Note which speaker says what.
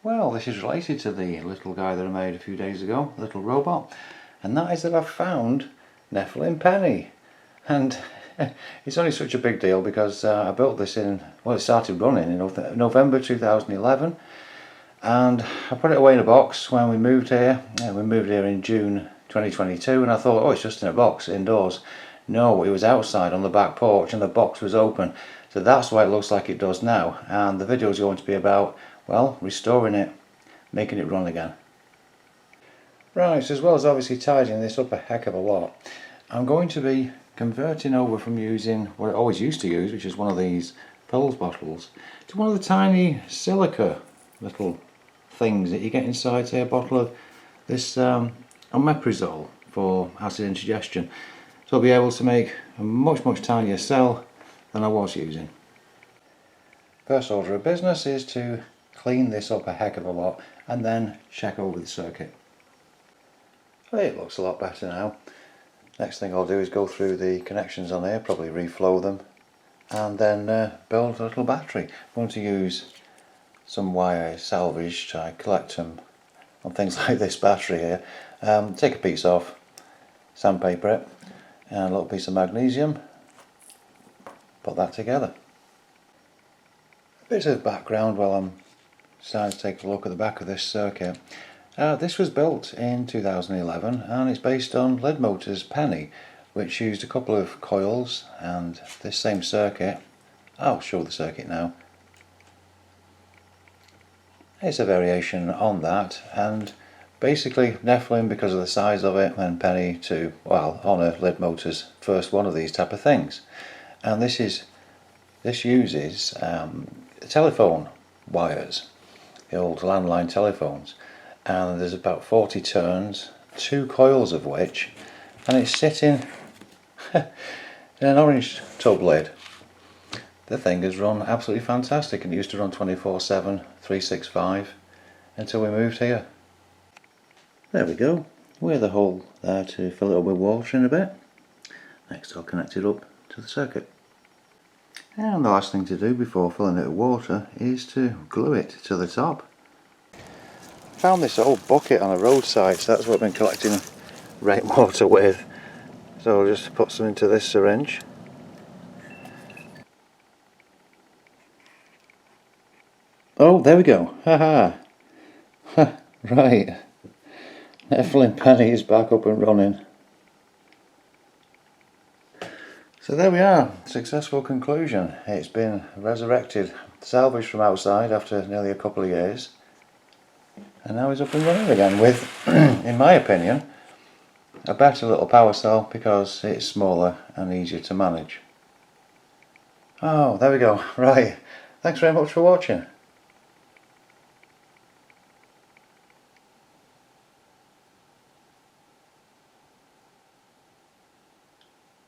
Speaker 1: Well, this is related to the little guy that I made a few days ago, the little robot, and that is that I've found Nephilim Penny. And it's only such a big deal because I built this in, well, it started running in November 2011, and I put it away in a box when we moved here. We moved here in June 2022, and I thought, oh, it's just in a box indoors. No, it was outside on the back porch and the box was open. So that's why it looks like it does now, and the video is going to be about, well, restoring it, making it run again. Right, so as well as obviously tidying this up a heck of a lot, I'm going to be converting over from using what I always used to use, which is one of these pills bottles, to one of the tiny silica little things that you get inside, say, a bottle of this omeprazole for acid indigestion. So I'll be able to make a much tinier cell than I was using. First order of business is to clean this up a heck of a lot and then check over the circuit. It looks a lot better now. Next thing I'll do is go through the connections on here, probably reflow them, and then build a little battery. I'm going to use some wire salvaged. I collect them on things like this battery here. Take a piece off, sandpaper it, and a little piece of magnesium, put that together. A bit of background while I'm starting to take a look at the back of this circuit. This was built in 2011 and it's based on Lead Motors Penny, which used a couple of coils and this same circuit. I'll show the circuit now. It's a variation on that, and basically Nephilim, because of the size of it, and Penny to, well, honour Lead Motors' first one of these type of things. And this uses telephone wires, the old landline telephones, and there's about 40 turns, 2 coils of which, and it's sitting in an orange tub lid. The thing has run absolutely fantastic, and it used to run 24/7, 365 until we moved here. There we go. We have the hole there to fill it up with water in a bit. Next I'll connect it up to the circuit. And the last thing to do before filling it with water is to glue it to the top. I found this old bucket on a roadside, so that's what I've been collecting rainwater with. So I'll just put some into this syringe. Oh, there we go. Haha. Right. Nephilim Penny is back up and running. So there we are, successful conclusion. It's been resurrected, salvaged from outside after nearly a couple of years, and now it's up and running again with, in my opinion, a better little power cell because it's smaller and easier to manage. Oh, there we go. Right. Thanks very much for watching.